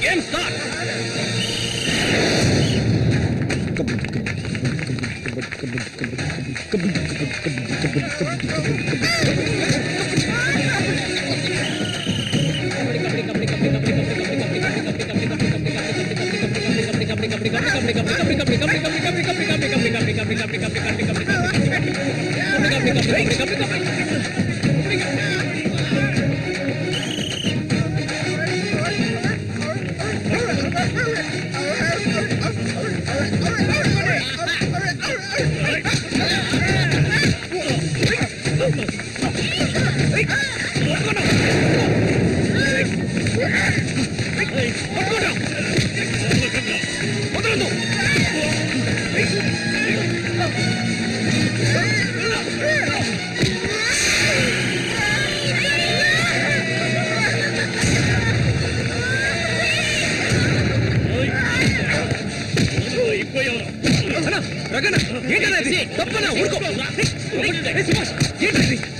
Game start.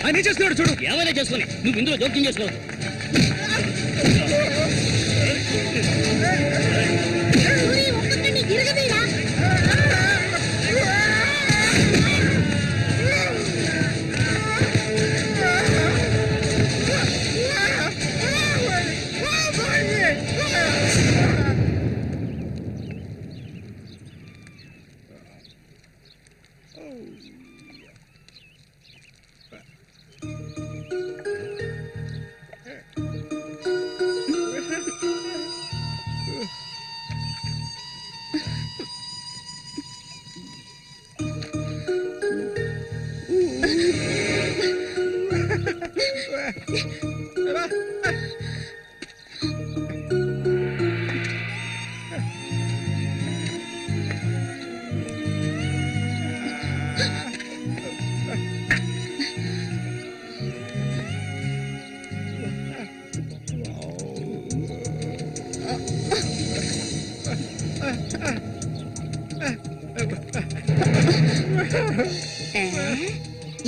ఆయన చేస్తున్నాడు చూడు. ఏమైనా చేసుకుని నువ్వు ఇందులో జోక్యం చేసుకోవద్దు.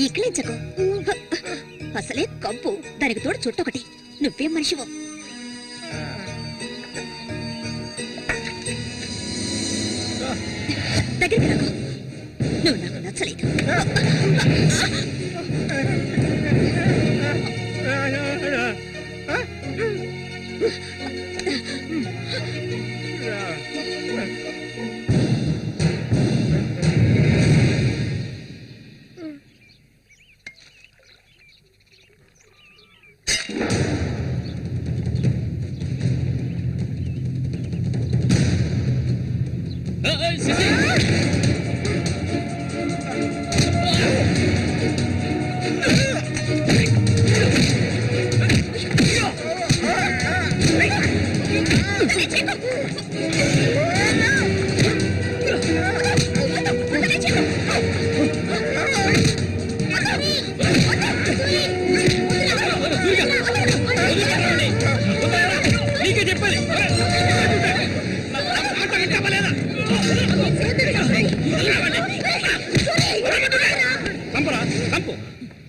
ఈకలించకు, అసలే కంపు, దానికి తోడు చుట్టొకటి. నువ్వేం మనిషివో. దగ్గరికి రాకు, నువ్వు నాకు నచ్చలేదు.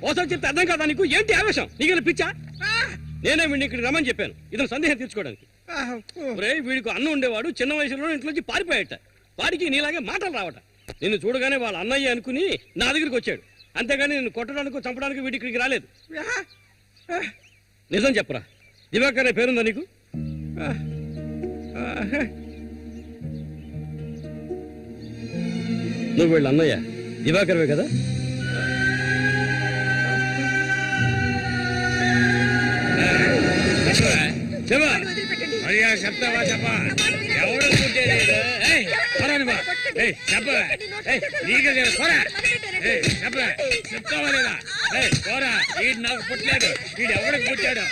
ఓసారి చెప్తే అర్థం కాదా నీకు? ఏంటి ఆవేశం? నీకు పిచ్చా? నేనే వీడిని ఇక్కడికి రమ్మని చెప్పాను ఇతను సందేహం తీర్చుకోవడానికి. వీడికి అన్న ఉండేవాడు, చిన్న వయసులో ఇంట్లోంచి పారిపోయాట. వాడికి నీలాగే మాటలు రావట. నిన్ను చూడగానే వాళ్ళ అన్నయ్య అనుకుని నా దగ్గరికి వచ్చాడు. అంతేగాని నిన్ను కొట్టడానికి చంపడానికి వీడి ఇక్కడికి రాలేదు. నిజం చెప్పరా, దివాకర్ అనే పేరుందా నీకు? నువ్వు వీళ్ళ అన్నయ్య దివాకర్వే కదా? చెప్తావా? చెప్పా. ఎవడు చెప్తావా లేదా? పోరా, వీడు నాకు పుట్టలేదు. వీడు ఎవడికి పుట్టాడు?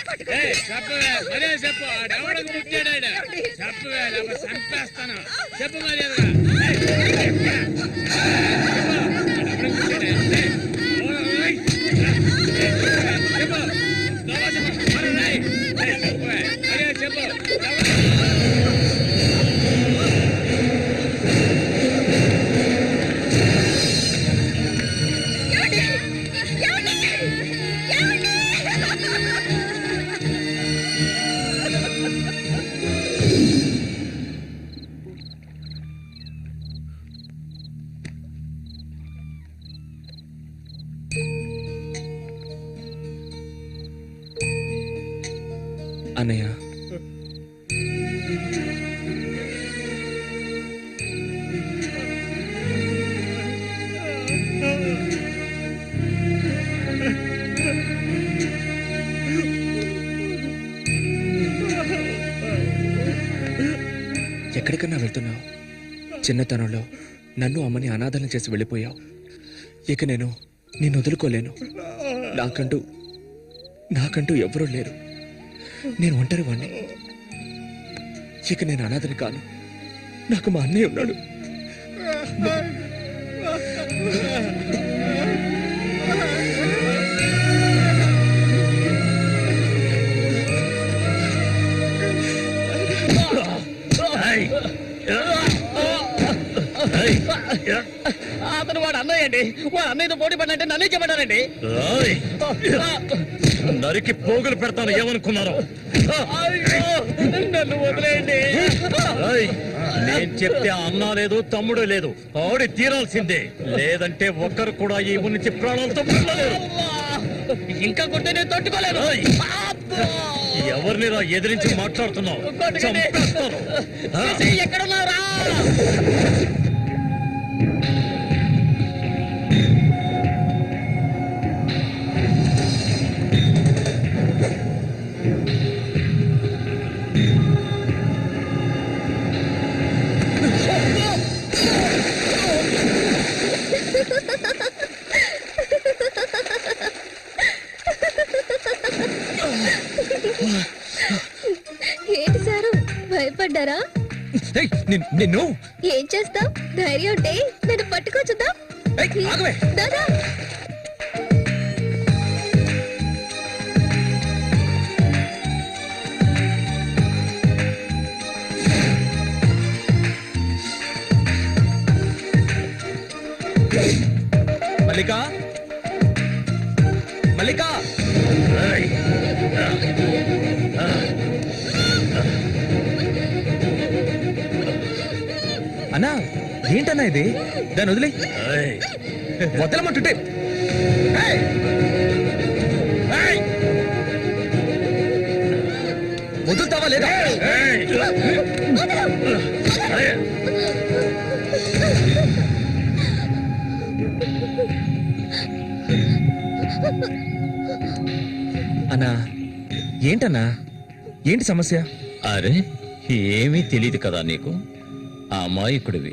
చెప్పవే, మరే చెప్పు. ఎవడికి పుట్టాడు? చెప్పవే, లేకపోతే చంపేస్తాను. చెప్పు మర్యాదగా. అన్నయ్య, ఎక్కడికన్నా వెళ్తున్నావు? చిన్నతనంలో నన్ను అమ్మని అనాథలను చేసి వెళ్ళిపోయావు. ఇక నేను నిన్ను వదులుకోలేను. నాకంటూ ఎవరూ లేరు. నేను ఒంటరి వాణ్ణి. ఇక నేను అనాథని కాను. నాకు మా అన్నయ్య ఉన్నాడు. అతను వాడు అన్నయ్య అండి. వాడు అన్నయ్యతో పోటీ పడినంటే నన్నే చెప్పాడండి. నరికి పోగులు పెడతాను ఏమనుకున్నారు? నన్ను వదిలేయండి. నేను చెప్తే అన్నా లేదు, తమ్ముడు లేదు, ఆడి తీరాల్సిందే. లేదంటే ఒక్కరు కూడా ఈ ఊరి నుంచి ప్రాణాలతో ఇంకా కొట్టే నేను తట్టుకోలేను. ఎవరిని రా ఎదిరించి మాట్లాడుతున్నావు? ఎక్కడున్నారా? ఏంటి సారు, భయపడ్డారా? నిన్ను ఏం చేస్తావ్? ధైర్యం ఉంటే నన్ను పట్టుకోచుద్దాం. దాదా మల్లిక, మల్లిక, అన్నా ఏంటన్నా ఇది? దాన్ని వదిలే. వదలమంటుంటే వదులుతావా లేదా? అన్నా ఏంటన్నా, ఏంటి సమస్య? అరే ఏమీ తెలియదు కదా నీకు? ఆ అమాయకుడివి.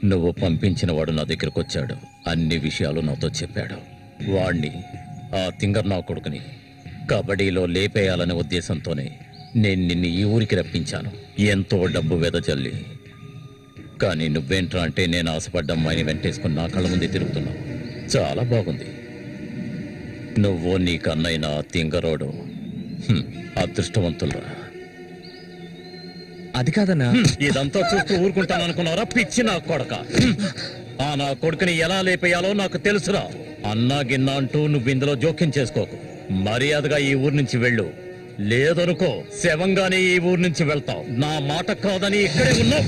నువ్వు పంపించిన వాడు నా దగ్గరకు వచ్చాడు. అన్ని విషయాలు నాతో చెప్పాడు. వాణ్ణి, ఆ తింగర్ నా కొడుకుని కబడ్డీలో లేపేయాలనే ఉద్దేశంతోనే నేను నిన్ను ఈ ఊరికి రప్పించాను. ఎంతో డబ్బు వెదజల్లి. కానీ నువ్వేంట్రా అంటే నేను ఆశపడ్డ అమ్మాయిని వెంటేసుకుని నా కళ్ళ ముందే తిరుగుతున్నావు. చాలా బాగుంది. నువ్వు నీ కన్నైన తింగరోడు అదృష్టవంతులరా. అది కాదన్నా. ఇదంతా చూస్తూ ఊరుకుంటాననుకున్నారా పిచ్చి నా కొడక? ఆ నా కొడుకుని ఎలా లేపేయాలో నాకు తెలుసురా. అన్నా గిన్నా అంటూ నువ్వు ఇందులో జోక్యం చేసుకోకు. మర్యాదగా ఈ ఊరు నుంచి వెళ్ళు. లేదనుకో శవంగానే ఈ ఊరు నుంచి వెళ్తావు. నా మాట కాదని ఇక్కడే ఉన్నావు.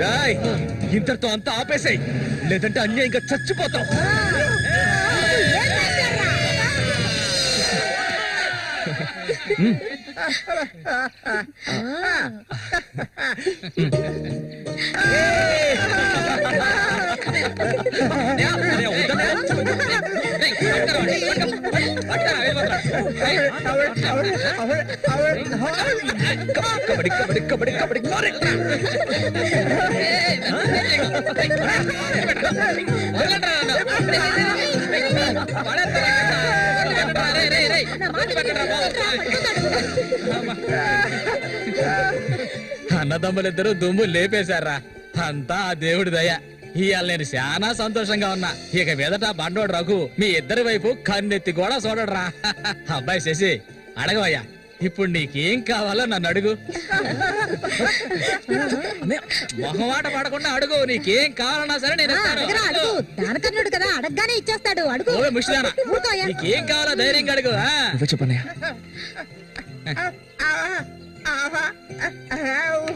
రాయ్ ఇంతటితో అంతా ఆపేసాయి, లేదంటే అన్యాయంగా చచ్చిపోతాం. కబడ్డీ కబడ్డీ కబడ్డీ కబడ్డీ అన్నదమ్ములిద్దరూ దుమ్ము లేపేశారా, అంతా ఆ దేవుడి దయ. ఇవాళ నేను చాలా సంతోషంగా ఉన్నా. ఇక మీదట బండోడు రఘు మీ ఇద్దరి వైపు కన్నెత్తి కూడా చూడడురా. అబ్బాయి శశి అడగవయ్యా, ఇప్పుడు నీకేం కావాలో నన్ను అడుగు. మొహమాట పడకుండా అడుగు, నీకేం కావాలన్నా సరే నేను ఇస్తాను. దానకర్ణుడు కదా, అడగగానే ఇచ్చేస్తాడు. అడుగు. ఓ ముష్టిదానా, నీకేం కావాలో ధైర్యంగా అడుగు. చెప్పనయ్యా,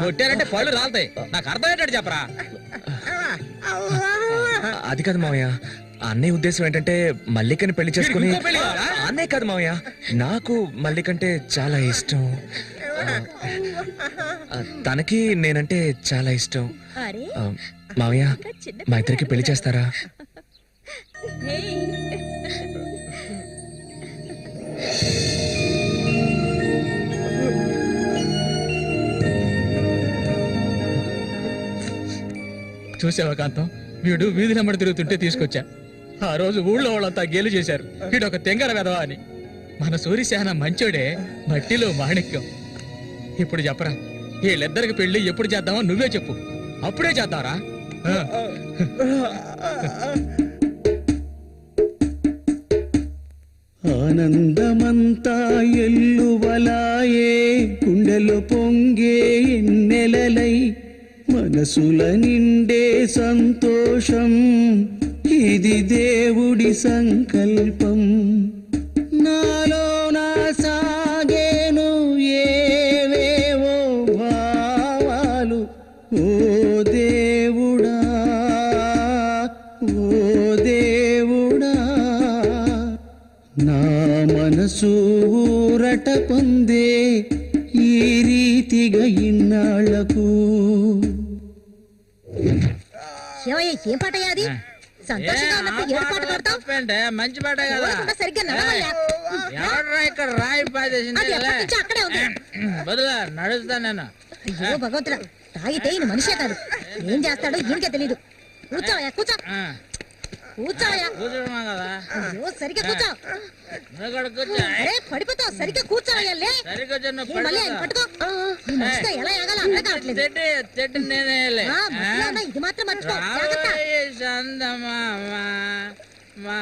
కొట్టారంటే పళ్ళు రాలుతాయి. నాకు అర్థమయ్యేటట్టు చెప్పరా. అది కాదు మావయ్య, అన్నయ్య ఉద్దేశం ఏంటంటే మల్లికని పెళ్లి చేసుకుని. అన్నయ్య కాదు మావయ్య, నాకు మల్లికంటే చాలా ఇష్టం. తనకి నేనంటే చాలా ఇష్టం. మావయ్య, మా ఇద్దరికి పెళ్లి చేస్తారా? చూసావా కాంతం, వీడు వీధి నెమ్మడి తిరుగుతుంటే తీసుకొచ్చా. ఆ రోజు ఊళ్ళో వాళ్ళంతా గేలు చేశారు, వీడు ఒక తెంగర వెధవా అని. మన సూర్యసేన మంచోడే, మట్టిలో మాణిక్యం. ఇప్పుడు చెప్పరా, వీళ్ళిద్దరికి పెళ్లి ఎప్పుడు చేద్దామో నువ్వే చెప్పు, అప్పుడే చేద్దాంరా. ఆనందమంతా ఎల్లువలాయే, గుండెలో పొంగే ఎన్నెలలై, మనసుల నిండే సంతోషం, ఇది దేవుడి సంకల్పం. నాలో నా సాగేను ఏవేవో భావాలు, ఓ దేవుడా ఓ దేవుడా, నా మనసు ఊరట పొందే ఈ రీతిగా ఇన్నాళ్లకు. ఏమయ్యా ఏం పాటయ్యా అది సంతోషంగా ఉన్నప్పుడు ఏ పాట పాడతావు మంచి పాట కదా ఊరకుండా సరిగ్గా నడవయ్యా ఎవడ్రా ఇక్కడ రాయి పాదేసింది అది ఎప్పటి నుంచో అక్కడే ఉంది బదులా నడుస్తా నేను అయ్యో భగవంతుడా తాగితే ఈయన మనిషే కాదు ఏం చేస్తాడో ఈయనకే తెలీదు కూర్చోవయ్యా కూర్చో కూర్చోవయ్యా కూర్చోమా కదా అయ్యో సరిగ్గా కూర్చో నువ్వు ఇక్కడ కూర్చో అరే పడిపోతావు సరిగ్గా కూర్చోవయ్యా లే సరిగ్గా ఏ, మళ్ళీ ఆయన పట్టుకో ఈ మనిషితో ఎలా ఎగాలో అర్థం కావట్లేదు చెట్టు నేనే ఆ, మధ్యలో ఉన్న ఇది మాత్రం మర్చిపో జాగ్రత్త చందమామ మా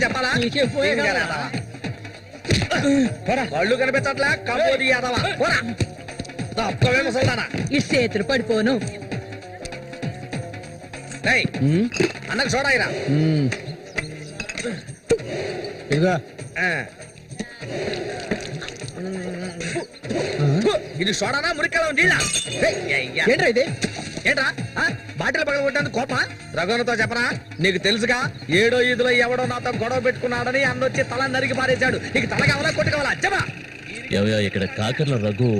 చెప్పాలా కళ్ళు కనిపించట్లే కబోది యాదవా తప్పవే ముసల్దానా ఈ చేతులు పడిపోను అన్నకు చూడాయిరా ఇదిగో ఇది చూడనా మురికలో నీళ్ళ ఏంట్రా ఇది ఏంట్రా బాటిల్ పగల కొట్టేందుకు కోప రఘునతో చెప్పరా నీకు తెలుసుగా 7వ ఈదులో ఎవడో నాతో గొడవ పెట్టుకున్నాడని అన్నొచ్చి తల నరికి పారేశాడు నీకు తల కావాలా కొట్టు కావాలా చెప్పా ఏవయ్యా ఇక్కడ కాకర్ల రఘు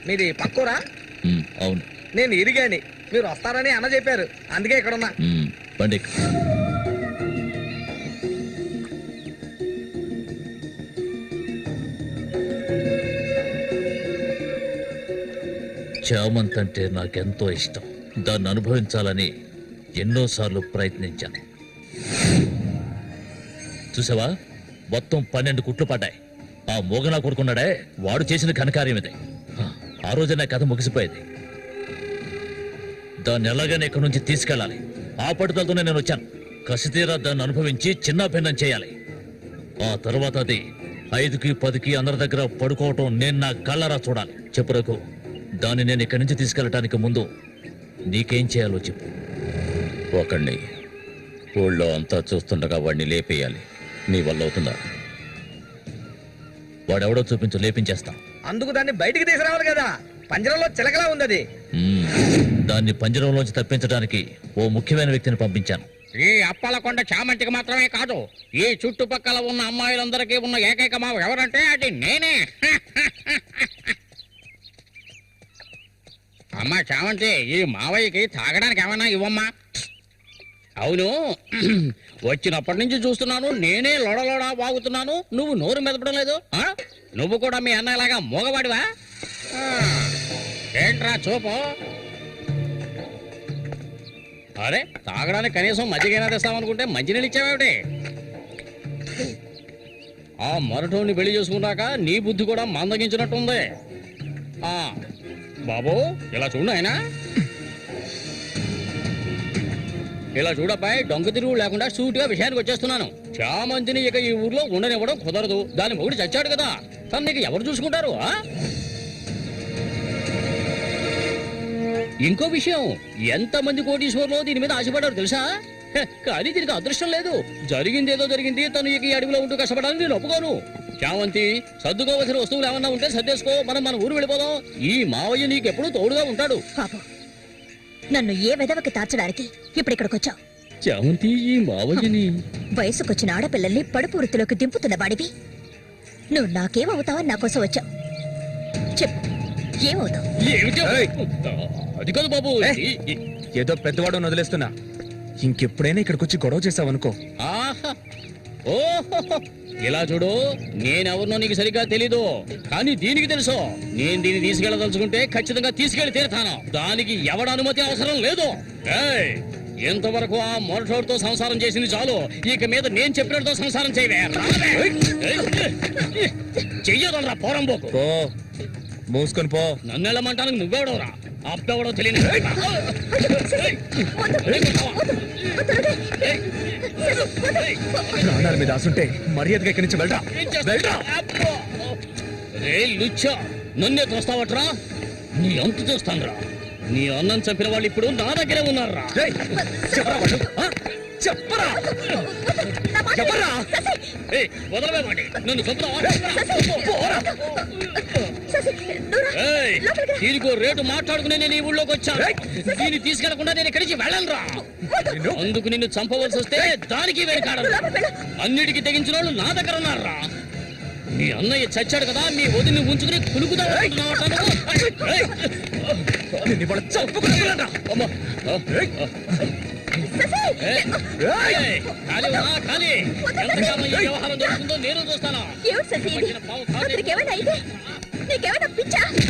మీది పక్కూరా అవును నేను ఇరిగాని మీరు వస్తారని అన్న చెప్పారు అందుకే ఇక్కడ ఉన్నా బండి చామంత్ అంటే నాకెంతో ఇష్టం దాన్ని అనుభవించాలని ఎన్నోసార్లు ప్రయత్నించాను చూసావా మొత్తం 12 కుట్లు పడ్డాయి ఆ మోగనా కొడుకున్నాడే వాడు చేసిన ఘనకార్యం ఇదే ఆ రోజు నా కథ ముగిసిపోయేది దాన్ని ఎలాగైనా ఇక్కడి నుంచి తీసుకెళ్ళాలి ఆ పట్టుదలతోనే నేను వచ్చాను కసితీరా దాన్ని అనుభవించి చిన్న భిన్నం చేయాలి ఆ తర్వాత అది 5కి 10కి అందరి దగ్గర పడుకోవటం నేను నా కళ్ళరా చూడాలి చెప్పు రఘు దాన్ని నేను ఇక్కడి నుంచి తీసుకెళ్ళటానికి ముందు నీకేం చేయాలో చెప్పు ఒకడిని ఊళ్ళో అంతా చూస్తుండగా వాడిని లేపేయాలి నీ వల్ల అవుతుందా వాడెవడో చూపించు లేపించేస్తా అందుకు దాన్ని బయటికి తీసుకురావాలి కదా పంజరంలో చిలకలా ఉంది అది దాన్ని పంజరంలోంచి తప్పించడానికి ఓ ముఖ్యమైన వ్యక్తిని పంపించాను ఈ అప్పలకొండ చామంతికి మాత్రమే కాదు ఈ చుట్టుపక్కల ఉన్న అమ్మాయిలందరికీ ఉన్న ఏకైక మావ ఎవరంటే అది నేనే అమ్మా చామంతి ఈ మావయ్యకి తాగడానికి ఏమన్నా ఇవ్వమ్మా అవును వచ్చినప్పటి నుంచి చూస్తున్నాను నేనే లొడలోడా వాగుతున్నాను నువ్వు నోరు మెదపడం లేదు నువ్వు కూడా మీ అన్నలాగా మోగవాడివా ఏంట్రా చూపు అరే తాగడానికి కనీసం మజ్జిగైనా తెస్తామనుకుంటే మంచినీళ్ళు ఇచ్చావేమిటి ఆ మరటోని పెళ్లి చేసుకున్నాక నీ బుద్ధి కూడా మందగించినట్టుంది బాబు ఇలా చూడు ఆయన ఇలా చూడబ్బాయి డొంక తిరుగు లేకుండా సూటిగా విషయానికి వచ్చేస్తున్నాను చామంతిని ఇక ఈ ఊర్లో ఉండనివ్వడం కుదరదు దాని మొగుడు చచ్చాడు కదా తను నీకు ఎవరు చూసుకుంటారు ఇంకో విషయం ఎంతమంది కోటీశ్వర్లో దీని మీద ఆశపడ్డారు తెలుసా కానీ దీనికి అదృష్టం లేదు. జరిగిందేదో జరిగింది. తను ఇక ఈ అడవిలో ఉంటూ కష్టపడాలని నేను ఒప్పుకోను. చామంతి, సర్దుకోవలసిన వస్తువులు ఏమన్నా ఉంటే సర్దేసుకో. మన ఊరు వెళ్ళిపోదాం. ఈ మావయ్య నీకెప్పుడు తోడుగా ఉంటాడు. పాపం నన్ను ఏ విధవకి తార్చడానికి ఇప్పుడు ఇక్కడికి వచ్చావు? చామంతి, ఈ మావయ్యని వయసుకొచ్చిన ఆడపిల్లల్ని పడుపు వృత్తిలోకి దింపుతున్న వాడివి నువ్వు నాకేమవుతావని నా కోసం వచ్చావు. చెప్పు, ఏమవుతావు? అది కాదు బాబు. ఏదో పెద్దవాడు వదిలేస్తున్నా. ఇంకెప్పుడైనా ఇక్కడికి వచ్చి గొడవ చేసావనుకో. ఆహా, ఓహో, ఇలా చూడు. నేనెవరినో నీకు సరిగ్గా తెలీదు, కానీ దీనికి తెలుసు. నేను దీన్ని తీసుకెళ్ళదలుచుకుంటే ఖచ్చితంగా తీసుకెళ్లి తీరుతాను. దానికి ఎవడ అనుమతి అవసరం లేదు. ఏయ్, ఎంతవరకు ఆ మొరటోడితో సంసారం చేసింది చాలు. ఇక మీద నేను చెప్పినట్టుతో సంసారం చేయవే. చెయ్యదలరా పోరంబోకు. పో, మూసుకొని పో. నన్ను వెళ్ళమంటానికి నువ్వెవడవరా? అబ్బెవడో తెలియదు. ప్రాణాల మీద ఆసుంటే మర్యాదగా ఇక్కడి నుంచి వెళ్ళరా. రే లుచ్చా, నన్నే తోస్తావట్రా? నీ అంత చూస్తానురా. నీ అన్నం చంపిన వాళ్ళు ఇప్పుడు నా దగ్గరే ఉన్నారా? చెప్పరా చెప్పరా. వదలవే వాడి. నన్ను చంపుతావా? దీనికో రేటు మాట్లాడుకునే నేను ఈ ఊళ్ళోకి వచ్చాను. దీన్ని తీసుకెళ్లకుండా నేను ఇక్కడి నుంచి వెళ్ళనురా. అందుకు నిన్ను చంపవలసి వస్తే దానికి వెనకాడరు. అన్నిటికీ తెగించిన వాళ్ళు నా దగ్గర ఉన్నారా? మీ అన్నయ్య చచ్చాడు కదా, మీ వదిని ఉంచుకుని కులుకుతా. వ్యవహారం జరుగుతుందో నేను చూస్తాను.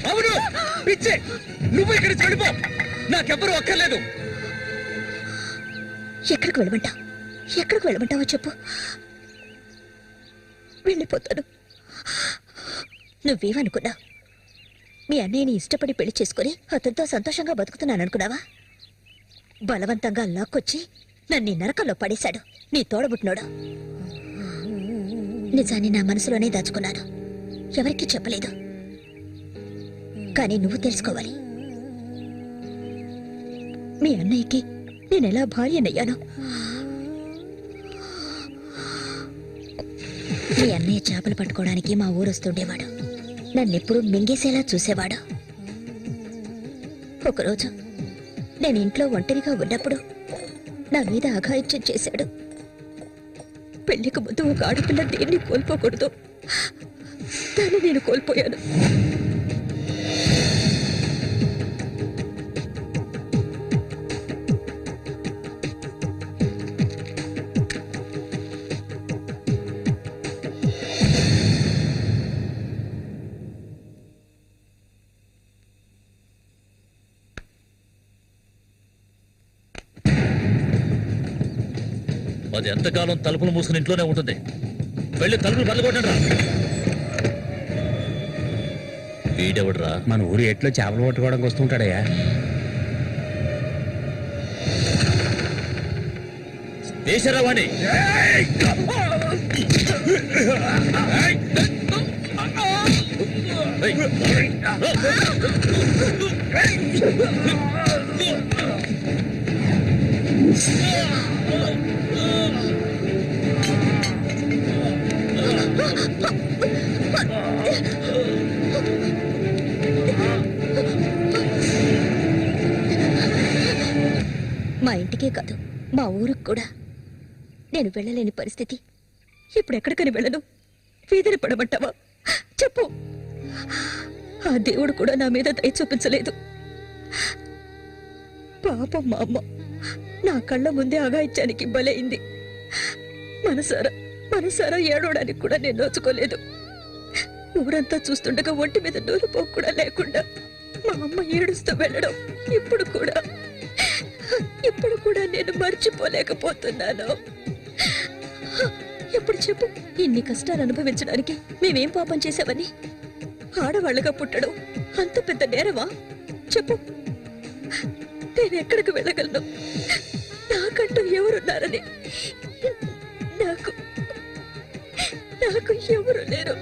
అవును, పిచ్చే. నువ్వు ఇక్కడి నుంచి వెళ్ళిపో. నాకెవ్వరూ అక్కర్లేదు. ఎక్కడికి వెళ్ళమంటావు? ఎక్కడికి వెళ్ళమంటావో చెప్పు, వెళ్ళిపోతాను. నువ్వేమనుకున్నావు? మీ అన్నయ్యని ఇష్టపడి పెళ్లి చేసుకుని అతనితో సంతోషంగా బతుకుతున్నాననుకున్నావా? బలవంతంగా లాక్కొచ్చి నన్ను ఈ నరకంలో పడేశాడు నీ తోడబుట్టినోడు. నిజాన్ని నా మనసులోనే దాచుకున్నాను, ఎవరికీ చెప్పలేదు. కానీ నువ్వు తెలుసుకోవాలి, మీ అన్నయ్యకి నేనెలా భార్యనయ్యాను. మీ అన్నయ్య చేపలు పట్టుకోవడానికి మా ఊరు వస్తుండేవాడు. నన్నెప్పుడు మింగేసేలా చూసేవాడు. ఒకరోజు నేను ఇంట్లో ఒంటరిగా ఉన్నప్పుడు నా మీద అఘాయిత్యం చేశాడు. పెళ్లికి ముందు ఒక ఆడపిల్ల దేన్ని కోల్పోకూడదు, దాన్ని నేను కోల్పోయాను. అది ఎంతకాలం తలుపులు మూసుకుని ఇంట్లోనే ఉంటుంది. వెళ్ళి తలుపులు బల్లగొట్టండిరా. వీడెవడరా? మన ఊరి ఎట్లో చేపలు పట్టుకోవడానికి వస్తుంటాడయ్యా. వేసారా వాణ్ణి? మా ఇంటికే కాదు, మా ఊరికి కూడా నేను వెళ్ళలేని పరిస్థితి. ఇప్పుడు ఎక్కడికని వెళ్ళను? వీధిని పడమంటావా? చెప్పు. ఆ దేవుడు కూడా నా మీద దయ చూపించలేదు. పాపం మా అమ్మ నా కళ్ళ ముందే అఘాయిత్యానికి బలైంది. మనసారా ఏడవడానికి కూడా నేను నోచుకోలేదు. ఊరంతా చూస్తుండగా ఒంటి మీద నూలుపోకు కూడా లేకుండా మా అమ్మ ఏడుస్తూ వెళ్ళడం ఇప్పుడు కూడా నేను మర్చిపోలేకపోతున్నాను. ఎప్పుడు చెప్పు, ఇన్ని కష్టాలు అనుభవించడానికి మేమేం పాపం చేశావని? ఆడవాళ్ళగా పుట్టడం అంత పెద్ద నేరమా? చెప్పు, నేను ఎక్కడికి వెళ్ళగలను? నాకంటూ ఎవరున్నారని నాకు ఎవరు లేరు.